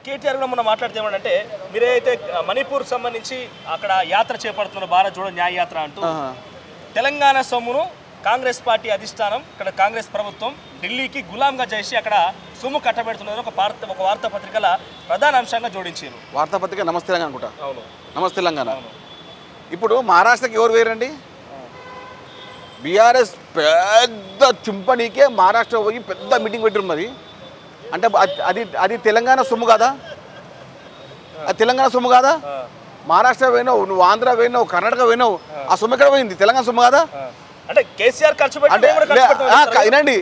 కేటీఆర్ కూడా మనం మాట్లాడితేమంటే మీరైతే మణిపూర్ సంబంధించి అక్కడ యాత్ర చేపడుతున్న భారత్ జోడో న్యాయ యాత్ర అంటూ తెలంగాణ సొమ్మును కాంగ్రెస్ పార్టీ అధిష్టానం ఇక్కడ కాంగ్రెస్ ప్రభుత్వం ఢిల్లీకి గులాంగా చేసి అక్కడ సొమ్ము కట్టబెడుతున్నది ఒక వార్తాపత్రికల ప్రధాన అంశంగా జోడించారు. వార్తాపత్రిక నమస్తే తెలంగాణ అనుకుంటా. అవును, నమస్తే తెలంగాణ. ఇప్పుడు మహారాష్ట్రకి ఎవరు వేరండి? బీఆర్ఎస్ పెద్ద చింపనీకే మహారాష్ట్ర పోయి పెద్ద మీటింగ్ పెట్టారు. మరి అంటే అది తెలంగాణ సొమ్ము కాదా? అది తెలంగాణ సొమ్ము కాదా? మహారాష్ట్ర పోయినావు, నువ్వు ఆంధ్ర పోయినావు, కర్ణాటక పోయినావు, ఆ సొమ్ము ఎక్కడ పోయింది? తెలంగాణ సొమ్ము కాదా? అంటే కేసీఆర్ ఖర్చు అంటే వినండి,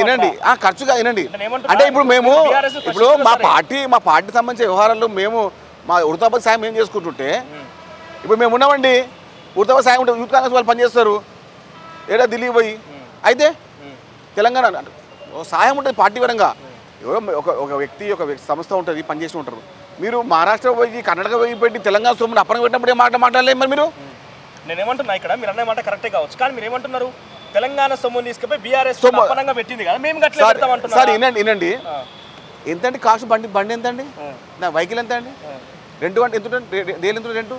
వినండి ఖర్చుగా వినండి. అంటే ఇప్పుడు మా పార్టీ సంబంధించిన వ్యవహారాలు మేము మా ఉడతాపతి సాయం ఏం చేసుకుంటుంటే ఇప్పుడు మేము ఉన్నామండి. ఉడతాపతి సాయం ఉంటే యూత్ కాంగ్రెస్ వాళ్ళు పనిచేస్తారు ఏడా ఢిల్లీ పోయి. అయితే తెలంగాణ సాయం ఉంటుంది పార్టీ పరంగా. ఎవరో ఒక వ్యక్తి సంస్థ ఉంటుంది, పనిచేసి ఉంటారు. మీరు మహారాష్ట్ర పోయి కర్ణాటక పోయి పెట్టి తెలంగాణ సొమ్మును అప్పనంగా పెట్టినప్పుడు ఏం మాట్లాడలేదు. మరి మీరు నేనేమంటున్నా ఇక్కడ మీరు అనే మాట కరెక్టే కావచ్చు, కానీ మీరు ఏమంటున్నారు? తెలంగాణ సొమ్ముని తీసుకుపోయి బీఆర్ఎస్ అప్పనంగా పెట్టింది కదా, మేము సార్ వినండి. ఎంతండి కాస్ట్? బండి ఎంతండి? నా వెహికల్ ఎంత అండి? రెంట్ అంటే ఎంత? దేని ఎంత? రెంట్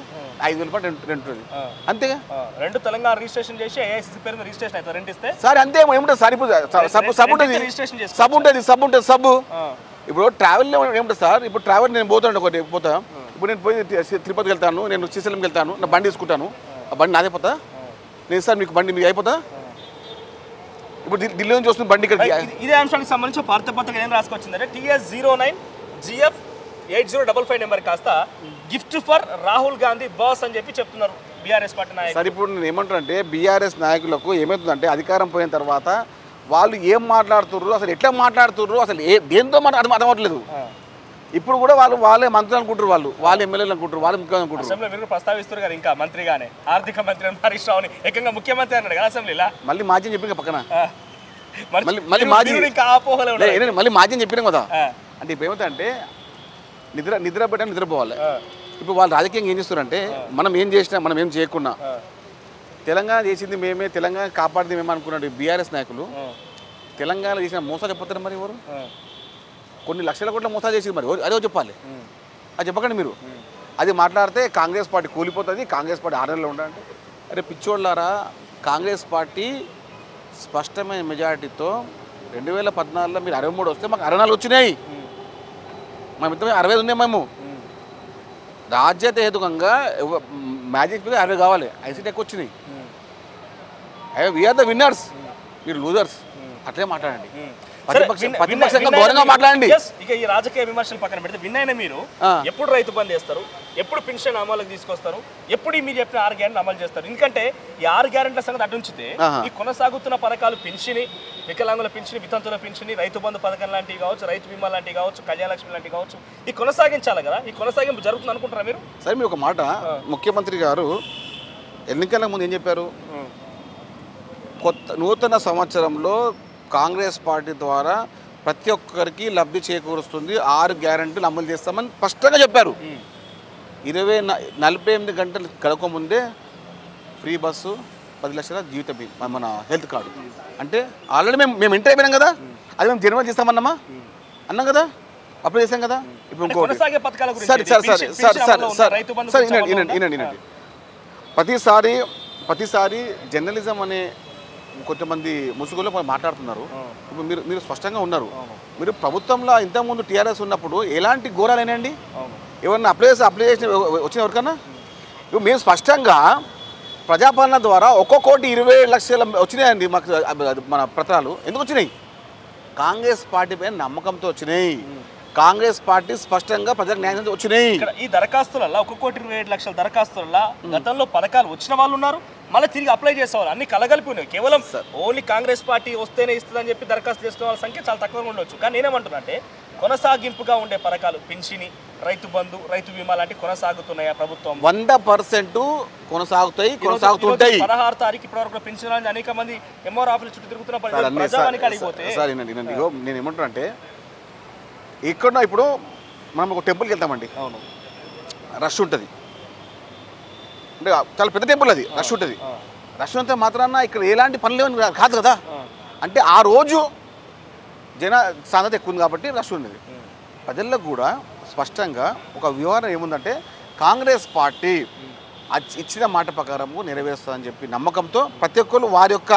5,000 రూపాయలు రెంట్ ఉంటుంది అంతేగా. రెండు తెలంగాణ రిజిస్ట్రేషన్ చేసి ఏఐసిసి పేరు రిజిస్ట్రేషన్ అవుతుంది, రెంట్ ఇస్తే సార్ అంతే. ఏముంటుంది సార్? ఇప్పుడు సబ్ ఉంటుంది. ఇప్పుడు ట్రావెల్లో ఏముంటుంది సార్? ఇప్పుడు ట్రావెల్ నేను పోతాను, ఇప్పుడు నేను పోయి తిరుపతికి వెళ్తాను, నేను శ్రీశైలంకి వెళ్తాను, నా బండి తీసుకుంటాను, ఆ బండి నాదే పోతా నేను సార్, మీకు బండి మీకు అయిపోతా. ఇప్పుడు ఢిల్లీ నుంచి వస్తుంది బండి ఇక్కడ. ఇదే అంశానికి సంబంధించి వార్తాపత్రిక ఏం రాసుకొచ్చిందంటే TS09 GF 8055 నెంబర్ కాస్త gift for Rahul Gandhi boss అని చెప్పి చెప్తున్నారు బీఆర్ఎస్ పార్టీ నాయకులు. సార్ ఇప్పుడు నేను ఏమంటానంటే బీఆర్ఎస్ నాయకులకు ఏమవుతుందంటే అధికారం పోయిన తర్వాత వాళ్ళు ఏం మాట్లాడుతుర్రు, అసలు ఎట్లా మాట్లాడుతుర్రు, అసలు దేంతో అర్థమవట్లేదు. ఇప్పుడు కూడా వాళ్ళే మంత్రులు అనుకుంటారు, వాళ్ళు ఎమ్మెల్యేలు అనుకుంటారు, వాళ్ళు ముఖ్యమంత్రి అనుకుంటారు. అసెంబ్లీలో మీరు ప్రస్తావిస్తారు కదా, ఇంకా మంత్రిగానే ఆర్థిక మంత్రి హరీష్ రావుని ఏకంగా ముఖ్యమంత్రి అన్నాడు కదా అసెంబ్లీలో. మళ్ళీ మాజీ చెప్పిన పక్కన మళ్ళీ మాజీ చెప్పినాం కదా. అంటే ఇప్పుడు ఏమవుతుందంటే నిద్ర పెట్టాలి, నిద్రపోవాలి. ఇప్పుడు వాళ్ళు రాజకీయంగా ఏం చేస్తారంటే మనం ఏం చేసినా మనం ఏం చేయకున్నా తెలంగాణ చేసింది మేమే, తెలంగాణ కాపాడింది మేమే అనుకున్నాడు బీఆర్ఎస్ నాయకులు. తెలంగాణ చేసిన మోసాలు చెప్పతారు మరి ఎవరు? కొన్ని లక్షల కోట్ల మోసాలు చేసి మరి అదే చెప్పాలి. అది చెప్పకండి మీరు. అది మాట్లాడితే కాంగ్రెస్ పార్టీ కూలిపోతుంది, కాంగ్రెస్ పార్టీ 6 నెలలు ఉండాలంటే అరే పిచ్చోళ్ళారా. కాంగ్రెస్ పార్టీ స్పష్టమైన మెజారిటీతో 2014లో మీరు 63 వస్తే మాకు 64 వచ్చినాయి. మేము ఇంత 60 ఉన్నాయి. మేము రాజ్యత హేతుకంగా మ్యాజిక్ మీద 60 కావాలి, ఐసీటీ ఎక్కువ వచ్చినాయి. వీఆర్ ద విన్నర్స్, మీరు లూజర్స్. అట్లే మాట్లాడండి, ప్రతిపక్షంగా గౌరవంగా మాట్లాడండి. ఇక ఈ రాజకీయ విమర్శలు పక్కన పెడితే విన్నైన మీరు ఎప్పుడు రైతు బంద్ చేస్తారు, ఎప్పుడు పెన్షన్ అమలుకి తీసుకొస్తారు, ఎప్పుడు మీరు చెప్పిన 6 గ్యారెంట్లు అమలు చేస్తారు? ఎందుకంటే ఈ 6 గ్యారెంట్ల సంగతి అటుంచితే ఈ కొనసాగుతున్న పథకాలు పెన్షన్, వికలాంగుల పెన్షన్, వితంతుల పెన్షన్, రైతు బంధు పథకం లాంటివి కావచ్చు, రైతు బీమా లాంటివి కావచ్చు, కళ్యాణ లక్ష్మి లాంటివి కావచ్చు, ఈ కొనసాగించాలి కదా. ఈ కొనసాగింపు జరుగుతుంది అనుకుంటారా మీరు? సరే మీరు ఒక మాట, ముఖ్యమంత్రి గారు ఎన్నికల ముందు ఏం చెప్పారు? నూతన సంవత్సరంలో కాంగ్రెస్ పార్టీ ద్వారా ప్రతి ఒక్కరికి లబ్ధి చేకూరుస్తుంది, 6 గ్యారెంటీలు అమలు చేస్తామని స్పష్టంగా చెప్పారు. 48 గంటలు గడవకముందే ఫ్రీ బస్సు, 10 లక్షల జీవిత బీమా, మన హెల్త్ కార్డు. అంటే ఆల్రెడీ మేము ఎంటర్ అయిపోయినాం కదా. అది మేము జనవరి చేస్తామన్నామా? అన్నాం కదా, అప్లై చేసాం కదా. ఇప్పుడు ఇంకోటి వినండి. ప్రతిసారి జర్నలిజం అనే కొంతమంది ముసుగులో మాట్లాడుతున్నారు. ఇప్పుడు మీరు స్పష్టంగా ఉన్నారు. మీరు ప్రభుత్వంలో ఇంతకుముందు టీఆర్ఎస్ ఉన్నప్పుడు ఎలాంటి ఘోరాలైనాయండి? ఎవరన్నా అప్లై చేసిన వచ్చిన ఎవరికన్నా? ఇప్పుడు మేము స్పష్టంగా ప్రజాపాలన ద్వారా 1,20,00,000 వచ్చినాయండి మాకు మన పత్రాలు. ఎందుకు వచ్చినాయి? కాంగ్రెస్ పార్టీ పైన నమ్మకంతో వచ్చినాయి. కాంగ్రెస్ పార్టీ స్పష్టంగా ప్రజలకు న్యాయం వచ్చినాయి. ఈ దరఖాస్తులలో 1,27,00,000 దరఖాస్తులలో గతంలో పథకాలు వచ్చిన వాళ్ళు ఉన్నారు, మళ్ళీ తిరిగి అప్లై చేసేవాళ్ళు. అన్ని కలగలిపి ఉన్నాయి. కేవలం ఓన్లీ కాంగ్రెస్ పార్టీ వస్తేనే ఇస్తుందని చెప్పి దరఖాస్తు చేసుకునే వాళ్ళ సంఖ్య చాలా తక్కువగా ఉండొచ్చు. కానీ నేనేమంటున్నా అంటే కొనసాగింపుగా ఉండే పథకాలు పెన్షన్, రైతు బంధు, రైతు బీమా లాంటి కొనసాగుతున్నాయా? ప్రభుత్వం 100% కొనసాగుతుంటాయి. 16 తారీఖు ఇప్పటివరకు పెన్షన్ అనేక మంది ఎంఆర్ ఆఫీస్ చుట్టూ తిరుగుతున్న ప్రజావానికి అడిగిపోతే నేను ఏమంటున్నా అంటే ఇక్కడ ఇప్పుడు మనం ఒక టెంపుల్కి వెళ్తామండి. అవును, రష్ ఉంటుంది. అంటే చాలా పెద్ద టెంపుల్, అది రష్ ఉంటుంది. రష్ ఉంటే మాత్రాన ఇక్కడ ఎలాంటి పనులు లేవని కాదు కదా. అంటే ఆ రోజు జన సాంద్రత ఎక్కువ ఉంది కాబట్టి రష్ ఉండేది. ప్రజల్లో కూడా స్పష్టంగా ఒక వివరణ ఏముందంటే కాంగ్రెస్ పార్టీ ఇచ్చిన మాట ప్రకారము నెరవేరుస్తుందని చెప్పి నమ్మకంతో ప్రతి ఒక్కరు వారి యొక్క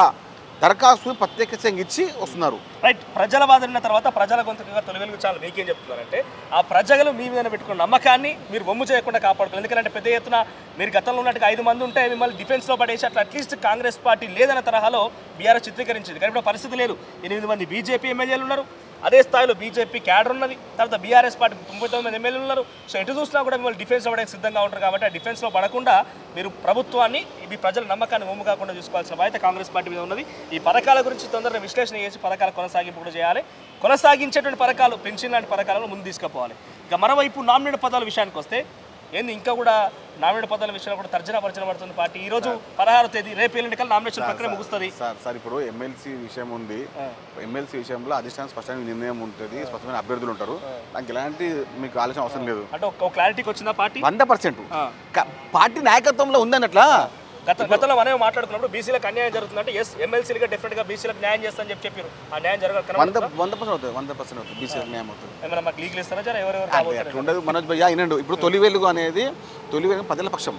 దరఖాస్తు ప్రత్యేకంగా ఇచ్చి వస్తున్నారు. రైట్. ప్రజల వాదన తర్వాత ప్రజల గొంతుగా తొలి వెలుగు ఛానల్ మీకేం చెప్తున్నారంటే ఆ ప్రజలు మీ మీద పెట్టుకున్న నమ్మకాన్ని మీరు బొమ్ము చేయకుండా కాపాడుకోవాలి. ఎందుకంటే పెద్ద ఎత్తున మీరు గతంలో ఉన్నట్టుగా 5 మంది ఉంటే మిమ్మల్ని డిఫెన్స్లో పడేసి అట్లా అట్లీస్ట్ కాంగ్రెస్ పార్టీ లేదన్న తరహాలో బీఆర్ఎస్ చిత్రీకరించింది. కానీ ఇప్పుడు పరిస్థితి లేదు. 8 మంది బీజేపీ ఎమ్మెల్యేలు ఉన్నారు, అదే స్థాయిలో బీజేపీ క్యాడర్ ఉన్నది, తర్వాత బీఆర్ఎస్ పార్టీ 99 మంది ఎమ్మెల్యేలు ఉన్నారు. సో ఎటు చూసినా కూడా మిమ్మల్ని డిఫెన్స్లో పడడానికి సిద్ధంగా ఉంటారు. కాబట్టి ఆ డిఫెన్స్లో పడకుండా మీరు ప్రభుత్వాన్ని ఇది ప్రజల నమ్మకాన్ని ఒమ్ము కాకుండా చూసుకోవాల్సిన బాధ్యత కాంగ్రెస్ పార్టీ మీద ఉన్నది. ఈ పథకాల గురించి తొందరగా విశ్లేషణ చేసి పథకాల కొనసాగింపు కూడా చేయాలి. కొనసాగించేటువంటి పథకాలు పెన్షన్ లాంటి పథకాలను ముందు తీసుకుపోవాలి. ఇక మరోవైపు నామినేట్ పదాల విషయానికి వస్తే ఏంది ఇంకా కూడా నామినేట్ పదాల విషయంలో కూడా తర్జన పడుతుంది పార్టీ. ఈ రోజు 16వ తేదీ రేపు ఎల్లుండికల్ నామినేషన్ ప్రక్రియ ముగుస్తుంది. సార్ ఇప్పుడు ఎమ్మెల్సీ విషయం ఉంది. ఎమ్మెల్సీ విషయంలో అధిష్టానం స్పష్టమైన నిర్ణయం ఉంటుంది, స్పష్టమైన అభ్యర్థులు ఉంటారు. నాకు ఎలాంటి మీకు ఆలోచన అవసరం లేదు. అంటే ఒక క్లారిటీకి వచ్చిన పార్టీ 100% పార్టీ నాయకత్వంలో ఉందన్నట్లా. గతంలో మనమే మాట్లాడుతున్నప్పుడు బీసీలకు అన్యాయం జరుగుతుందంటే ఎస్ ఎమ్మెల్సీలుగా డెఫినెట్గా బీసీలకు న్యాయం చేస్తానని చెప్పారు. ఆ న్యాయం జరగదు. 100% అవుతుంది. బీసీలకు న్యాయం అవుతుంది. ఏమైనా మాకు లీగల్ ఇస్తారా జర ఎవరెవరు ఉండదు. మనోజ్ భయ్య అయినండు. ఇప్పుడు తొలి వెలుగు అనేది ప్రజల పక్షం.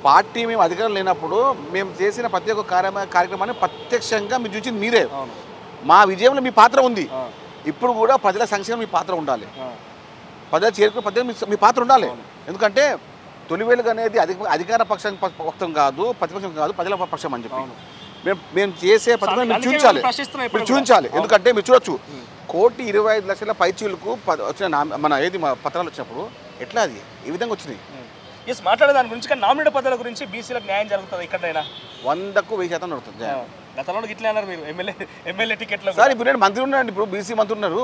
పార్టీ మేము అధికారం లేనప్పుడు మేము చేసిన ప్రతి ఒక్క కార్యక్రమాన్ని ప్రత్యక్షంగా మీరు చూసింది మీరే. మా విజయంలో మీ పాత్ర ఉంది. ఇప్పుడు కూడా ప్రజల సంక్షేమం మీ పాత్ర ఉండాలి. ప్రజల చేరుకునే పద్ధతి మీ పాత్ర ఉండాలి. ఎందుకంటే తొలి వెలుగు అనేది అధికార పక్షం కాదు, ప్రతిపక్షం కాదు, ప్రజల పక్షం అని చెప్పి మేము చేసే పద్ధతిని మీరు చూపించాలి. ఎందుకంటే మీరు చూడొచ్చు 1,25,00,000 పైచీలకు వచ్చిన మన పత్రాలు వచ్చినప్పుడు ఎట్లా అది ఏ విధంగా వచ్చినాయి. ఎస్ మాట్లాడే దాని గురించి. కానీ నామినేట్ పదాల గురించి బీసీలకు న్యాయం జరుగుతుంది ఎక్కడైనా 100కు 1000% జరుగుతుంది. గతంలో ఇట్లా అన్నారు మీరు ఎమ్మెల్యే టికెట్లో. సార్ ఇప్పుడు నేను మంత్రి ఉన్నాను. ఇప్పుడు బీసీ మంత్రి ఉన్నారు,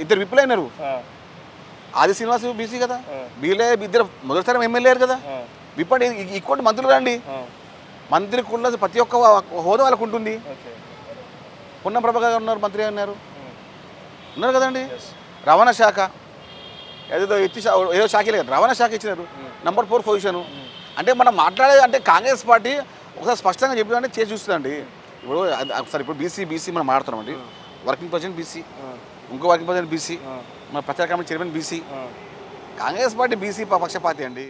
2 విప్పులు అయినారు. ఆది శ్రీనివాస్ బీసీ కదా, వీళ్ళే ఇద్దరు మొదటిసారి ఎమ్మెల్యే కదా. ఇప్పుడు ఇంకోటి మంత్రులు రండి, మంత్రికి ఉన్న ప్రతి ఒక్క హోదా వాళ్ళకు ఉంటుంది. పొన్నం ప్రభాకర్ ఉన్నారు, మంత్రి ఉన్నారు కదండి. రవాణా శాఖ ఏదో ఏదో శాఖ లేదు, రవాణా శాఖ ఇచ్చినారు, నంబర్ 4 పొజిషను. అంటే మనం మాట్లాడేది అంటే కాంగ్రెస్ పార్టీ ఒకసారి స్పష్టంగా చెప్పిందంటే చేసి చూస్తుందండి. ఇప్పుడు ఒకసారి ఇప్పుడు బీసీ మనం మాట్లాడుతున్నామండి. వర్కింగ్ ప్రెసిడెంట్ బీసీ, ఇంకో వర్కింగ్ ప్రెసిడెంట్ బీసీ, మన ప్రచార committee chairman BC. Congress party BC పక్షపాతి అండి.